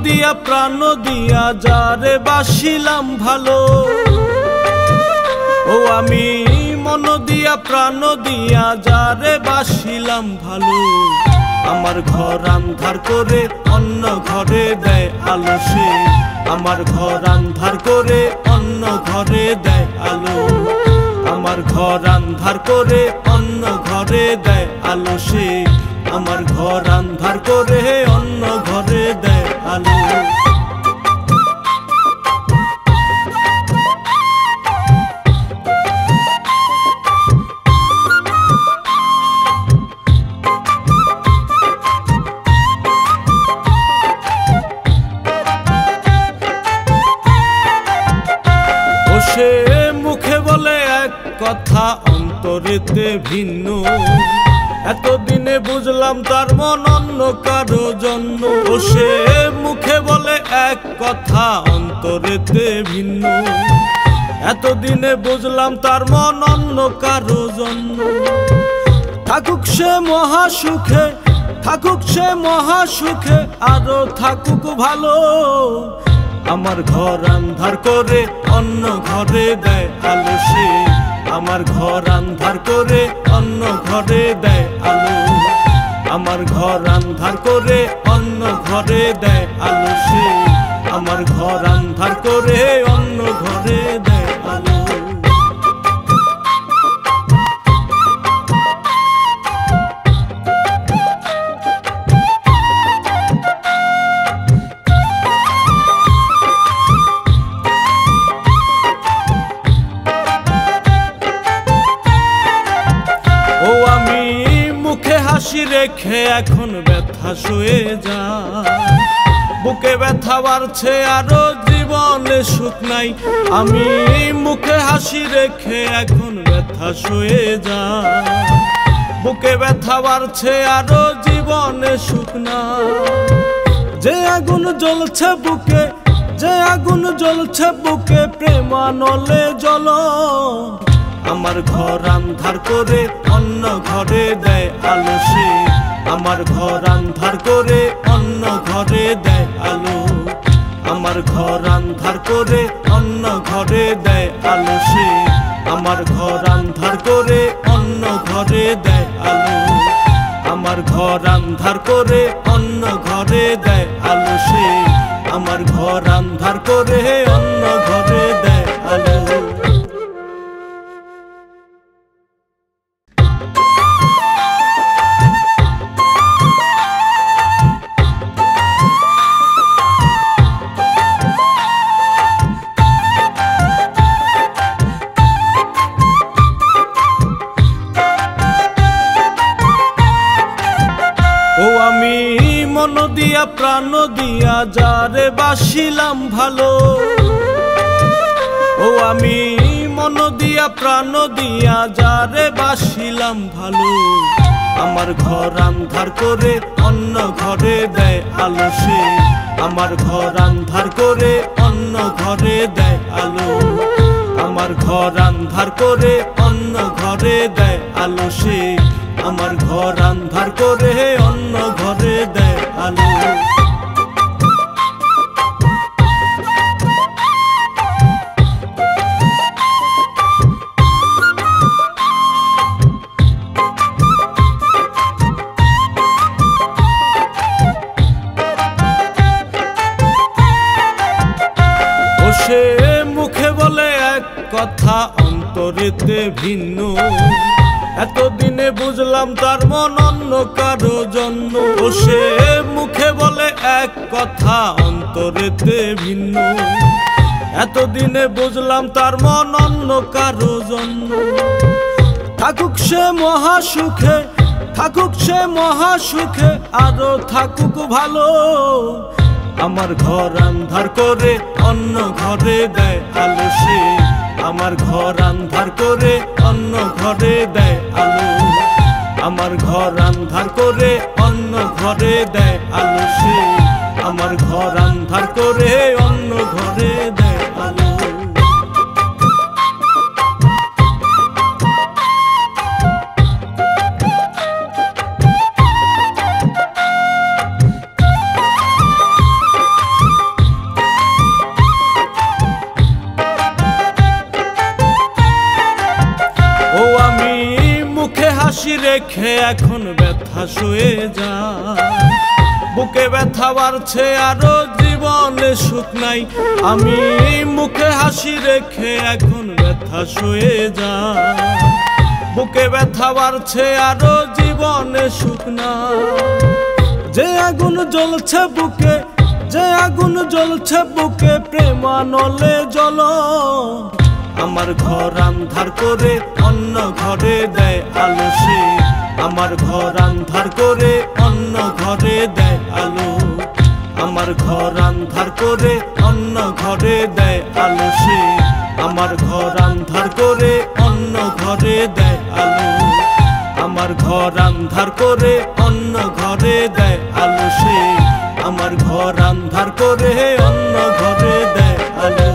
দিয়া প্রাণ দিয়া যারে বাসিলাম ভালো, ও আমি মন দিয়া প্রাণ দিয়া যারে বাসিলাম ভালো। আমার ঘর আন্ধার করে অন্য ঘরে দেয় আলো সে, আমার ঘর আন্ধার করে অন্য ঘরে দেয় আলো। আমার ঘর আন্ধার করে অন্য ঘরে দেয় আলো সে, আমার ঘর আন্ধার করে অন্য ঘরে দেয় আলো। সে মুখে বলে এক কথা অন্তরেতে ভিন্ন, এতদিনে বুঝলাম তার মন অন্য কারো জন্য। ও সে মুখে বলে এক কথা অন্তরেতে ভিন্ন, এতদিনে বুঝলাম তার মন অন্য কারো জন্য। থাকুক সে মহাসুখে, থাকুক সে মহাসুখে, আরো থাকুক ভালো। আমার ঘর আন্ধার করে অন্য ঘরে দেয় আলো সে, আমার ঘর আন্ধার করে অন্য ঘরে দেয় আলো। আমার ঘর আন্ধার করে অন্য ঘরে দেয় আলো সে, আমার ঘর আন্ধার করে অন্য ঘরে দেয় আলো। হাসি রেখে এখন ব্যথা শুয়ে যায়, বুকে ব্যথা বাড়ছে আরো জীবনে সুখ নাই। আমি মুখে হাসি রেখে এখন ব্যথা শুয়ে যায়, বুকে ব্যথা বাড়ছে আরো জীবনে সুখ নাই। যে আগুন জ্বলছে বুকে, যে আগুন জ্বলছে বুকে, প্রেমানলে জ্বল। আমার ঘর আন্ধার করে অন্য ঘরে দেয় আলো সে, আমার ঘর আন্ধার করে অন্য ঘরে দেয় আলো। আমার ঘর আন্ধার করে অন্য ঘরে দেয় আলো সে, আমার ঘর আন্ধার করে অন্য ঘরে দেয় আলো। আমার ঘর আন্ধার করে অন্য ঘরে দেয় আলো সে, আমার ঘর আন্ধার করে অন্য ঘরে দেয় আলো। আমি মন দিয়া প্রাণ দিয়া যারে বাসিলাম ভালো, ও আমি মন দিয়া প্রাণ দিয়া যারে বাসিলাম ভালো। আমার ঘর আন্ধার করে অন্য ঘরে দেয় আলো সে, আমার ঘর আন্ধার করে অন্য ঘরে দেয় আলো। আমার ঘর আন্ধার করে অন্য ঘরে দেয় আলো সে, আমার ঘর আন্ধার করে অন্য ঘরে দেয় আলো। ও সে মুখে বলে এক কথা অন্তরেতে ভিন্ন, এতদিনে বুঝলাম তার মন অন্য কারো জন্য। ও সে মুখে বলে এক কথা অন্তরেতে ভিন্ন, এতদিনে বুঝলাম তার মন অন্য কারো জন্য। থাকুক সে মহাসুখে, থাকুক সে মহাসুখে, আরো থাকুক ভালো। আমার ঘর আন্ধার করে অন্য ঘরে দেয় আলো সে, আমার ঘর আন্ধার করে অন্য ঘরে দেয় আলো। আমার ঘর আন্ধার করে অন্য ঘরে দেয় আলো সে, আমার ঘর আন্ধার করে অন্য ঘরে দেয় আলো। রেখে এখন ব্যথা শুয়ে যায়। বুকে ব্যথা বাড়ছে আরো জীবনে সুখ নাই, আমি মুখে হাসি রেখে এখন ব্যথা শুয়ে যায়। বুকে ব্যথা বাড়ছে আরো জীবনে সুখ নাই। যে আগুন জ্বলছে বুকে, যে আগুন জ্বলছে বুকে, প্রেমানলে জ্বল। আমার ঘর আন্ধার করে অন্য ঘরে দেয় আলো সে, আমার ঘর আন্ধার করে অন্য ঘরে দেয় আলো। আমার ঘর আন্ধার করে অন্য ঘরে দেয় আলো সে, আমার ঘর আন্ধার করে অন্য ঘরে দেয় আলো। আমার ঘর আন্ধার করে অন্য ঘরে দেয় আলো সে, আমার ঘর আন্ধার করে অন্য ঘরে দেয় আলো।